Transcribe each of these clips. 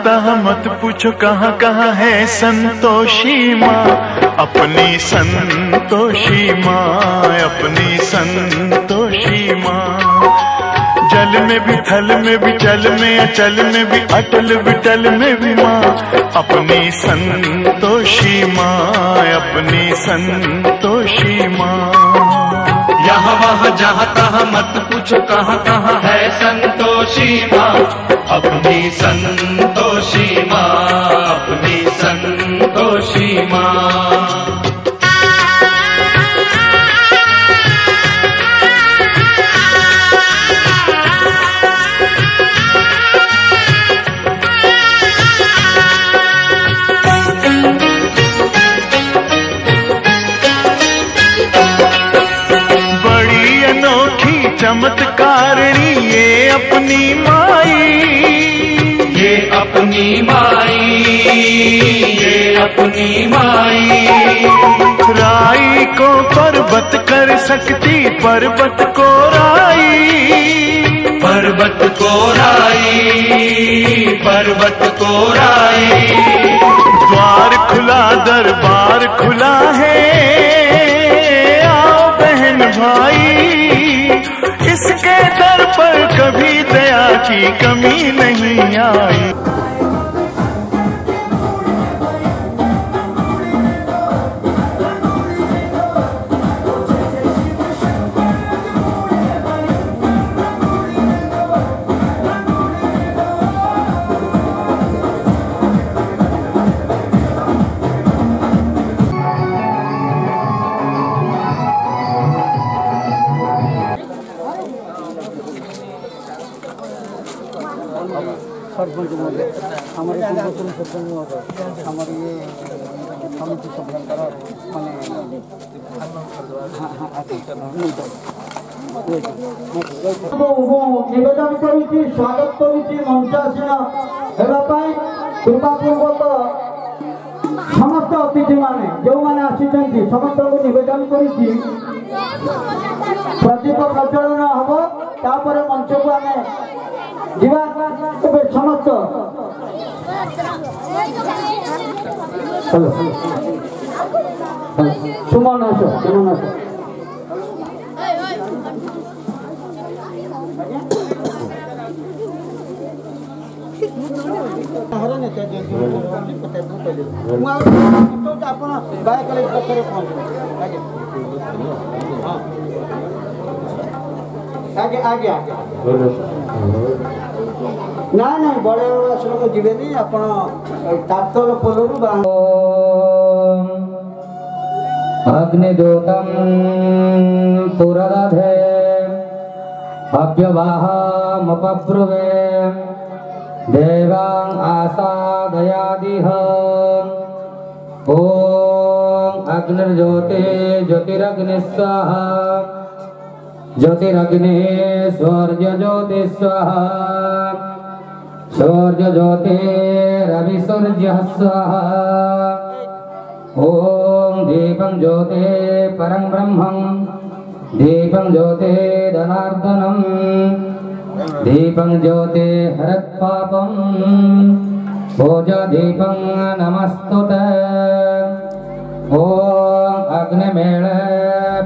तहाँ मत पूछो कहाँ कहाँ है संतोषी माँ, अपनी संतोषी माँ, अपनी संतोषी माँ। जल में भी थल में भी चल में अचल में भी अटल विटल में भी माँ, अपनी संतोषी माँ, अपनी संतोषी माँ। यहाँ वहाँ जहाँ तहाँ मत पूछो कहाँ कहाँ है संतोषी माँ, अपनी संतोषी माँ, अपनी संतोषी माँ। चमत्कारिणी ये अपनी माई, ये अपनी माई, ये अपनी माई। राई को पर्वत कर सकती, पर्वत को राई, पर्वत को राई, पर्वत को राई। द्वार खुला दरबार खुला है, आओ बहन भाई, इसके दर पर कभी दया की कमी नहीं आई। सरपंच महोदय हमारे सरपंच महोदय हमारे ये समिति सभ्यंतर माने निवेदन करुच्ची स्वागत करुच्ची मंचासीन होगापाई कृपापूर्वक समस्त अतिथि माने जो माने आसिछन्ति समस्त को निवेदन करुच्ची प्रदीप प्रज्वलन हब तापर मंच को आमे जीवा समस्त सुमन आस सुमन आस आगे आगे आगे ना ना बड़े आश्रम को जीवे नहीं अपन तातल पोलरू अग्निदूतम पुरदधे अव्यवाहमुपब्रुवे देवां आसादयादिह ओम अग्निर्ज्योति ज्योतिरग्नि स्वाहा ज्योतिरग्नि स्वर्य ज्योति स्वाहा शौर्य ज्योति रवि सूर्य स्वाहा ओम दीपं ज्योति परं ब्रह्मं दीपं ज्योति धनार्दनं दीपं ज्योति हरत् पापं पूजा दीपं नमस्तुते ओम अग्निमेळ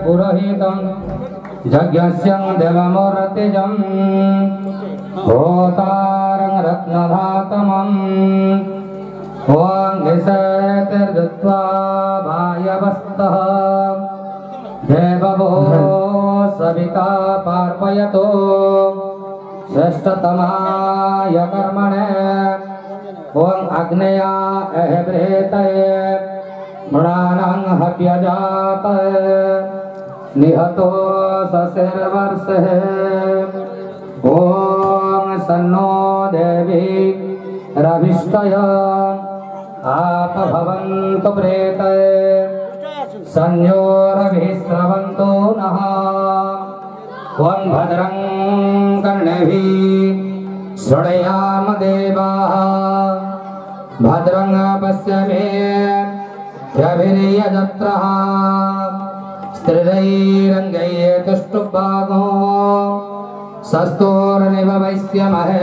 पुरोहितं यज्ञस्यं देवमूर्तिजं होतारं रत्नधातमम् ओं निषेतिर्दत्वा भायवस्तः देववो सविता पार्पयतो श्रेष्ठतमाय कर्मणे ओं अग्नया अहभृतये मृणानां हव्यजातये निहतो सशिर्वर्षः ओं सन्नो देवी रविष्टय आप भवन्तु प्रेतये संयोरभिः स्रवन्तु नः त्वं भद्रं कर्णेभिः शृणुयाम देवाः भद्रं पश्येमाभिर्यजत्रः स्त्रिरैरङ्गैस्तुष्टुभागो सस्तोर्निवैष्यमहे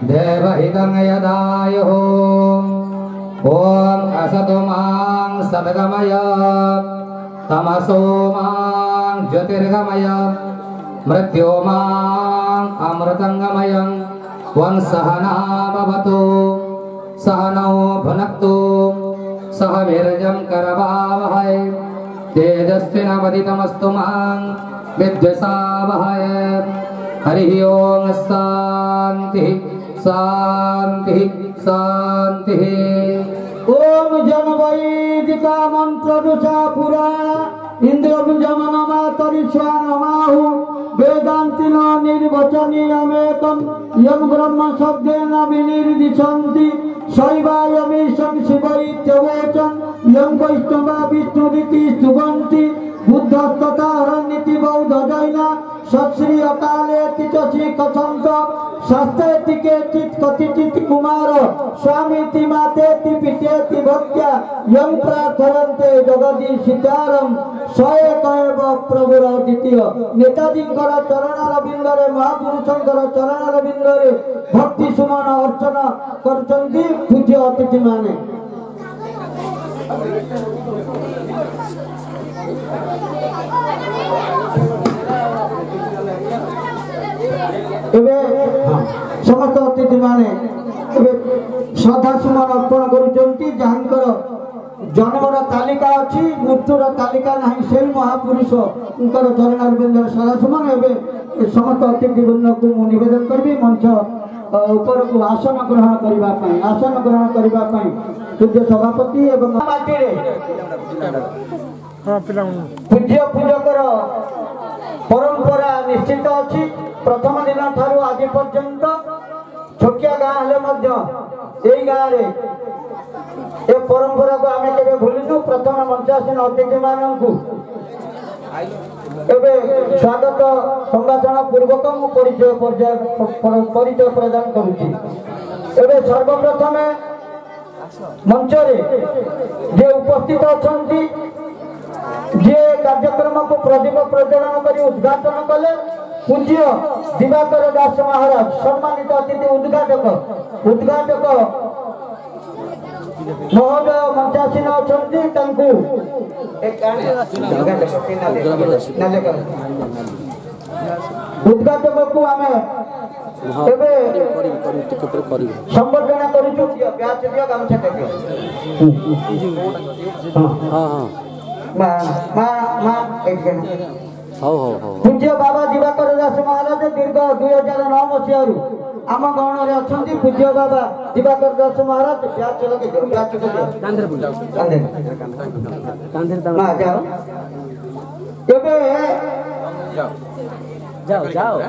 देवहितं यदायुः ॐ असतो मां सद्गमय तमसो मां ज्योतिर्गमय मृत्यो मां अमृतंगमय वं सहना भवतु सहनौ भुनक्तु सह वीर्यं करवावहै तेजस्विनावधितमस्तु मां विद्विषावहै हरि ओम शांति शांति शांति। ओम जनवैदिका मंत्रदुषा पुराण इंद्रभुजमनमातरिष्वानमाहु वेदांतिन निर्वचनीयमेकं यं ब्रह्म शब्देन विनिर्दिशन्ति शैवायमीशं शिवैत्यवोचं यं वैष्णवा विष्णुरिति स्तुवन्ति बुद्धस्तथा हरन्निति बौद्धजैन सत्श्री अकालेति च श्रीकथन्त शास्त्रेति केचित् कतिचित् कुमार स्वामीति मातेति पितेति भक्त्या यं प्रार्थयन्ते जगदीशितारं स एक एव प्रभुर द्वितीय। नेताजींकर चरणरविंदरे महापुरुषंकर चरणरविंदरे भक्ति सुमन अर्चना करछन्ति पूज्य अतिथि माने। समस्त अतिथि माने श्रद्धा सुमन अर्पण करुचंती जहांकर जन्मर तालिका अच्छी मृत्युर तालिका नहीं से महापुरुष उनकर चरणरविंद श्रद्धा सुमन एवं समस्त अतिथि वृंद को मु निवेदन करी मंच ऊपर को आसन ग्रहण करने पूज्य सभापति एवं पूज्य पूजकर परंपरा निश्चित अच्छी प्रथम दिन ठारू आज पर्यंत छोटिया गाँ हेले गाँव रे ए परंपरा को आम के भूलुनु। प्रथम मंचासीन अतिथि मानू स्वागत संभाषण पूर्वक मु परिचय प्रदान करुच्ची। सर्वप्रथम मंच रे जे उपस्थित अच्छा जे कार्यक्रम को प्रदीप प्रज्वलन कर उद्घाटन कले पूज्य दिवाकर दास महाराज सम्मानित अतिथि उद्घाटक महोदय मंचासीन अच्छा उद्घाटक को आम संबर्धना करूँ पूज्य बाबा दिवाकर दास महाराज दीर्घ 2009 मसीह आम गण में अच्छा पूज्य बाबा दिवाकर दास महाराज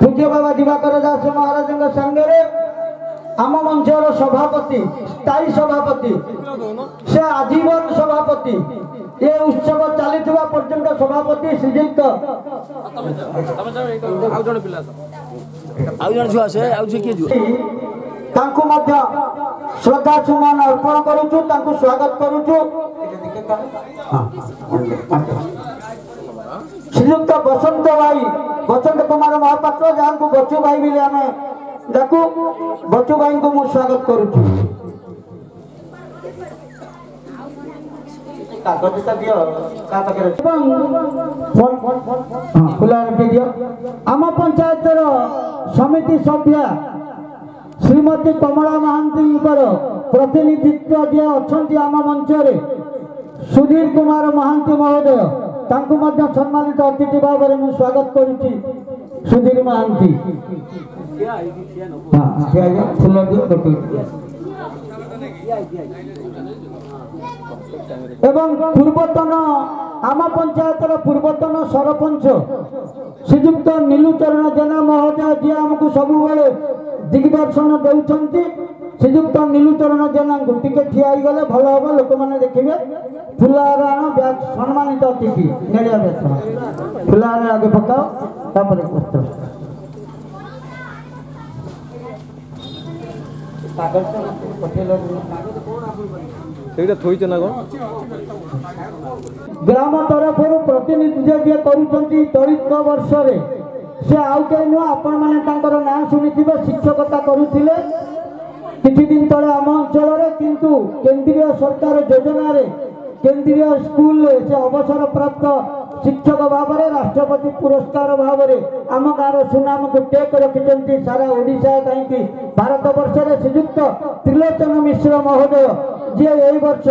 पूज्य बाबा दिवाकर दास महाराज संगे आम मंचर सभापति स्थायी सभापति से आजीवन सभापति ये उत्सव चली पर्यंत सभापति श्रीजुक्त श्रद्धा सुमन अर्पण करुचु स्वागत करुचु। श्रीजुक्त बसंत कुमार महापात्र जहाँ को बच्चू भाई भी आम डाकू बच्चू भाई को मुझे स्वागत करुचु। आम पंचायत समिति सभ्या श्रीमती कमला महांती प्रतिनिधित्व जी अच्छा आम मंच सुधीर कुमार महांती महोदय सम्मानित अतिथि भाव में मुझे स्वागत करुच्ची। सुधीर महांती एवं पूर्वतन आम पंचायत पूर्वतन सरपंच श्रीजुक्त नीलुचरण जेना महोदय जी आमको सबु दिग्दर्शन देउछंती। श्रीजुक्त नीलुचरण जेना टिके ठिया गले भल हम लोक मैंने देखिए फुलाराण ब्याग सम्मानित अतिथि नेड़िया ब्याग फुलार आगे पकाओ तापर पत्र ग्राम तरफ प्रतिनिधित्व चलित वर्ष से आउ कहीं नुह आपण मैंने ना शुणी शिक्षकता करुले किछि दिन तले आम अंचल किंतु केंद्रीय सरकार योजन केंद्रीय स्कूल से अवसर प्राप्त शिक्षक भाव में राष्ट्रपति पुरस्कार भाव में आम गाँव सुनाम को टेक रखिंट सारा ओडिशा कहीं भारत वर्ष में श्रीजुक्त त्रिलोचन मिश्र महोदय जी यही वर्ष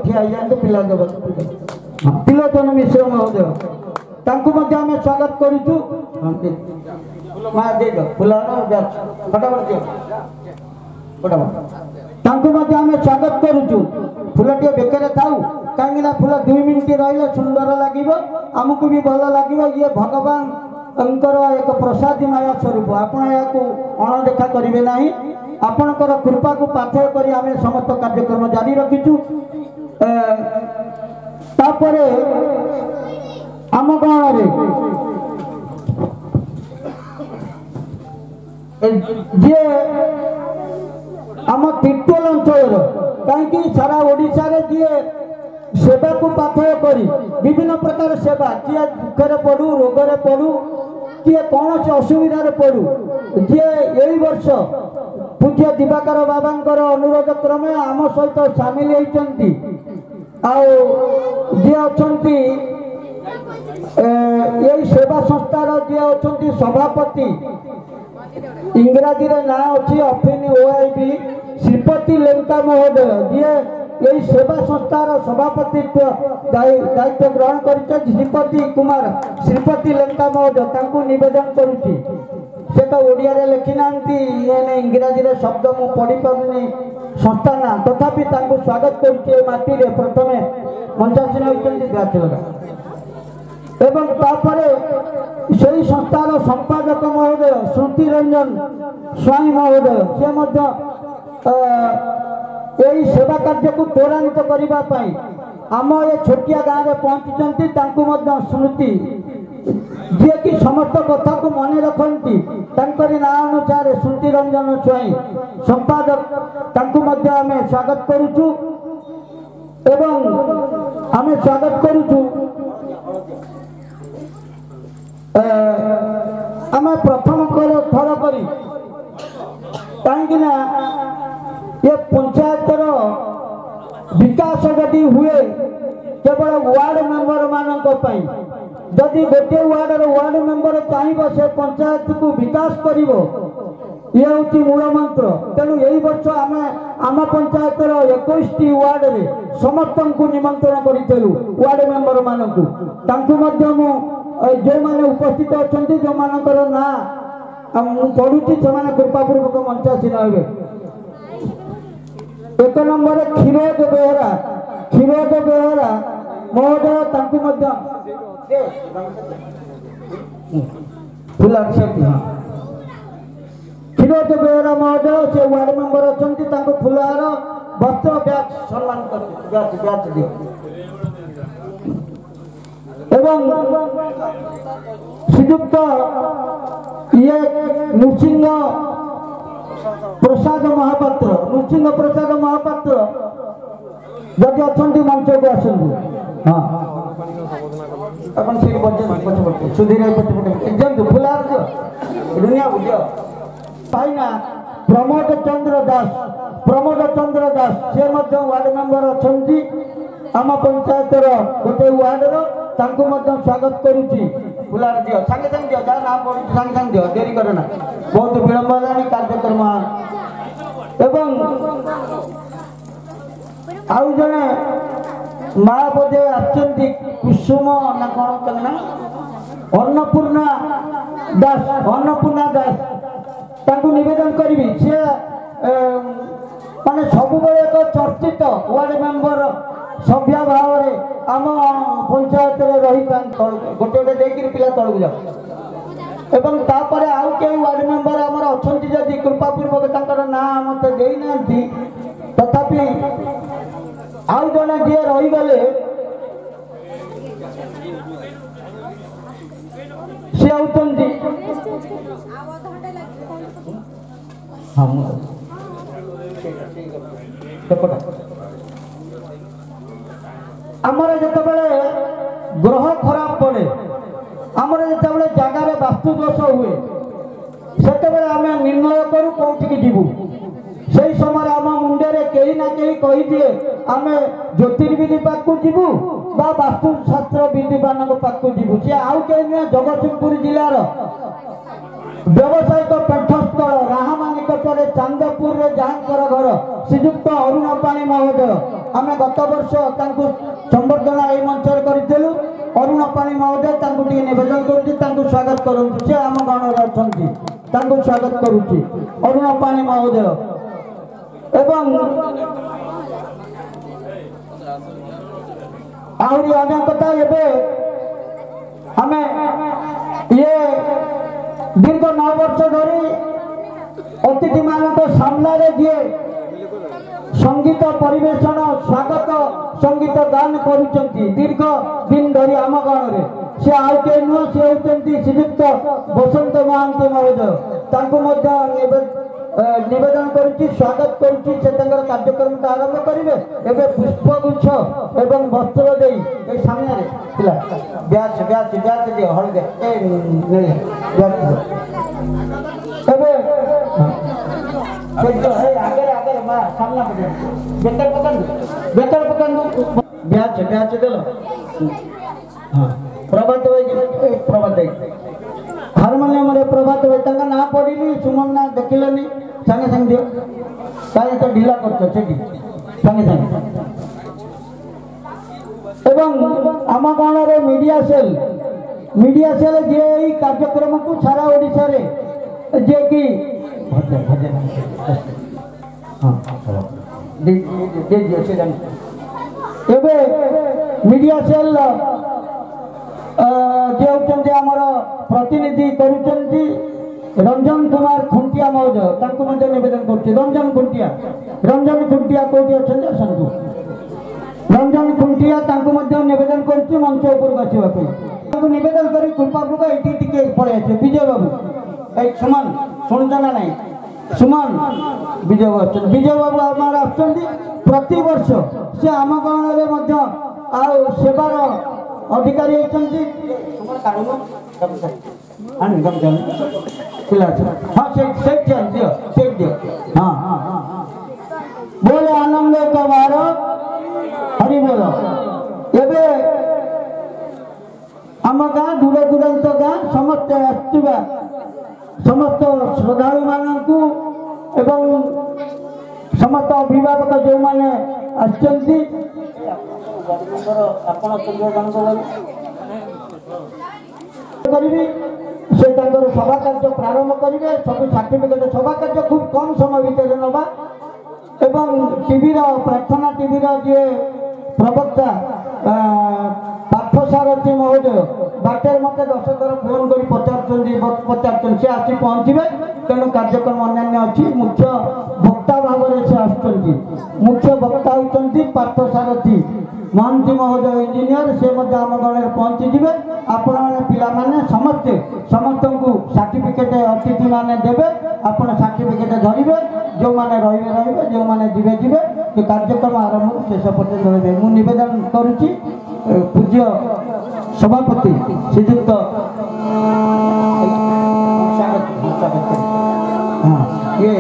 ठिया पिला त्रिलोचन मिश्र महोदय आम स्वागत करूँ फुल फटाफट आम स्वागत करूँ फुल टे बेकर थाऊ कहीं फुल 2 मिनिट रही सुंदर लगे आमको भी भल लगे ये भगवान एक प्रसादीमय स्वरूप आपण या अणदेखा करेंगे ना आपणकर कृपा को पाथेय कर आम समस्त कार्यक्रम जारी रखीचु तापरे आम गाँव जे आम तिर्तोल अंचल कहीं सारा ओडिशा रे जी सेवा को पाथेय करी विभिन्न प्रकार सेवा किए दुखरे पड़ू रोगरे पड़ू किए कौन से असुविधा पड़ू जी यही वर्ष पूज्य दिवाकर बाबा अनुरोध क्रमे आम सहित सामिल होती जी अच्छा यही सेवा संस्थार जी अच्छा सभापति इंग्राजी ना अच्छी अफिन ओआईबी श्रीपति लेंका महोदय जी यही सेवा संस्थार सभापतित्व दायित्व ग्रहण कर श्रीपति कुमार श्रीपति लेंका महोदय निवेदन करुच्ची से तो ओडिया रे लिखी ना इंग्राजी रे शब्द मु पढ़ी पारुनी संस्था ना तथापि स्वागत करुच्ची माटी रे प्रथमे मंचासीन होती एवं तापरे सही संस्थार संपादक महोदय श्रुति रंजन स्वाई महोदय से यही सेवा कार्य को त्वरान्वित करने आम ये छोटिया गाँव में पहुंची स्मृति जी कि समस्त कथा को मन रखती ना अनुसार श्रुति रंजन स्वाई संपादक आम स्वागत करुचु एवं आम स्वागत करुचु आम प्रथम थर करी कहीं ये पंचायतर विकास जदि हुए केवल वार्ड मेंबर मानक जदि गोटे वार्ड मेंबर चाहिए से पंचायत को विकास करिवो ये हूँ मूल मंत्र तेणु यही वर्ष आम आम पंचायतर 21टी वार्ड रे समस्त को निमंत्रण करूँ वार्ड मेंबर मानक जो मैंने उपस्थित अच्छा जो मानकर ना पढ़ुची से कृपापूर्वक मंचासीन हे एक नंबर क्षीरोद बेहरा महोदय क्षीरोद बेहरा महोदय से वार्ड मेंबर अच्छा फुलहार वस्त्र ब्याज सम्मान कर एवं श्रीजुक्त ये नृसिंह प्रसाद महापात्र जदि अच्छा मंच को आसतु हाँ सुधीर पछपटे फुलार दुनिया बुझ भाईना प्रमोद चंद्र दास से वार्ड मेंबर अच्छा आम पंचायतर गोटे वार्डर स्वागत करुच्ची फुलार दियो सांगे सांगे दियो जहाँ नाम पड़ी सांगे सांगे दियो देरी करना बहुत विलंब है कार्यक्रम एवं आउ जने माँ बोधे आछंती कुसुम ना कौन कहना अन्नपूर्णा दास निवेदन करी से माने सब एक चर्चित वार्ड मेंबर सभ्य भाव में आम पंचायत रही गोटे गोटे देकर पिला तलू जाओ एवं तापर आउ कई वार्ड मेंबर आमर अच्छा जदि कृपापूर्वक ना मत देना तथापि आउ जड़े जी रहीगले सी आउचंती आमर जितेबाला ग्रह खराब पड़े आमर जितेबाला जगार वास्तु दोष हुए से आम निर्णय करूँ कौटिक जीवु से समय आम मुंडे कहीं ना कहीं कहीदिए आम ज्योतिर्विधि पाक जीवु बा वास्तुशास्त्र विधि मान पाक जीवु सी आउ कहीं नुहे जगतसिंहपुर जिलार व्यावसायिक पीठस्थल राहामा निकटने चांदपुर जहाँकर घर श्रीजुक्त अरुण पाणी महोदय आम गत वर्ष संबर्धना ये मंच करूँ अरुण पाणी महोदय निवेदन करुँच स्वागत करूँ से आम गण अच्छा स्वागत करुँच अरुण पाणी महोदय एवं आहरी अनेक कथा आम ये दीर्घ 9 वर्ष धरी अतिथि मान सामने जी संगीत परिवेशन स्वागत संगीत गान करुँच दीर्घ दिन धरी आम गण से आउ के नुह सी होती श्रीजुक्त बसंत महांती महोदय निवेदन करुँच स्वागत करुँच कार्यक्रम आरंभ करेंगे एवं पुष्पगुच्छ एवं वस्त्र दे सामने ब्याच ब्याच ब्याच दिए हलदे आगे आगे सामना बेतर पकड़ ब्याच ब्याच दिल प्रभात प्रभात हारमोनियम प्रभात भाई ना पढ़ी सुमन ना देखिलनि संगे संगे दियो कहीं तो ढीला कर संगे संगे एवं आम गण मीडिया सेल जे कार्यक्रम को सारा ओडिशा रे जे कि मीडिया सेल जे होती आमर प्रतिनिधि करुँच रंजन कुमार खुंटिया महोदय निवेदन कर रंजन खुंटिया कौटी अच्छा आसतु रंजन खुंटिया निवेदन कर मंच उपरक आसवाई निवेदन कर कृपापूर्वक ये पड़े आसे विजय बाबू सुमन शुणुच ना ना सुमन विजय बाबू आम प्रति वर्ष से आम गण सेवार अधिकारी होती हाँ बोले आनंद कमार हरि बोल एबे आम गाँ दूर दूरांत गाँ समस्त आसवा समस्त श्रद्धालु मानू एवं समस्त अभिभावक जो मैंने आसि से सभा कार्य प्रारंभ करेंगे सब सर्टिफिकेट सभा कार्य खूब कम समय भितर नवा एवं टीवी प्रार्थना टीवी जी प्रवक्ता पार्थसारथी महोदय बाटर मत 10 थर फोन कर पचार से आसी पहुँचे तेणु कार्यक्रम अन्य अच्छी मुख्य वक्ता भाव से आसुच्च मुख्य वक्ता होती पार्थसारथी महांती महोदय इंजीनियर से आम गण पहुँचीजे आपण मैंने समस्ते समस्त को सर्टिफिकेट अतिथि मैंने देवे आपण सर्टिफिकेट धरवे जो मैंने रे जो मैंने जीवे जीवे तो कार्यक्रम आरंभ शेष पर्यटन रही मुझे निवेदन करुच्ची पूज्य सभापति श्रीजुक्त हाँ ये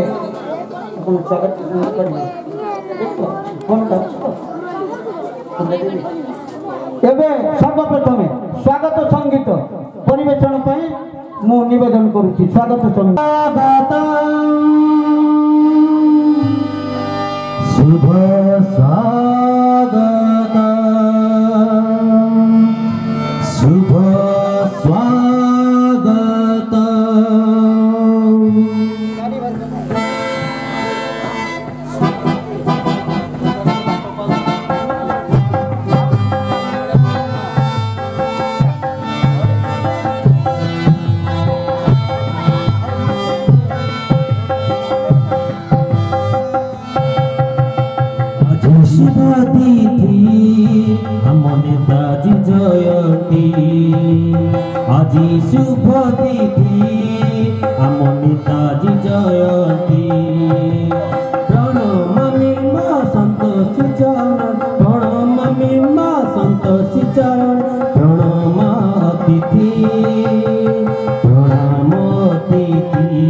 सर्वप्रथमे स्वागत संगीत परिवेषण मु निवेदन करुच्ची स्वागत संगीत शुभ स्वागत शुभ स्वागत আজি শুভ তিথি আম নেতাজি জয়ন্তী প্রণমামি মা সন্তোষী চরণ প্রণমামি মা সন্তোষী চরণ প্রণাম তিথি প্রণাম তিথি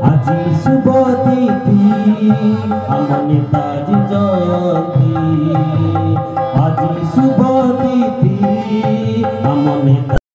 আজি শুভ তিথি ଆମ ନେତାଜୀ ଜୟନ୍ତୀ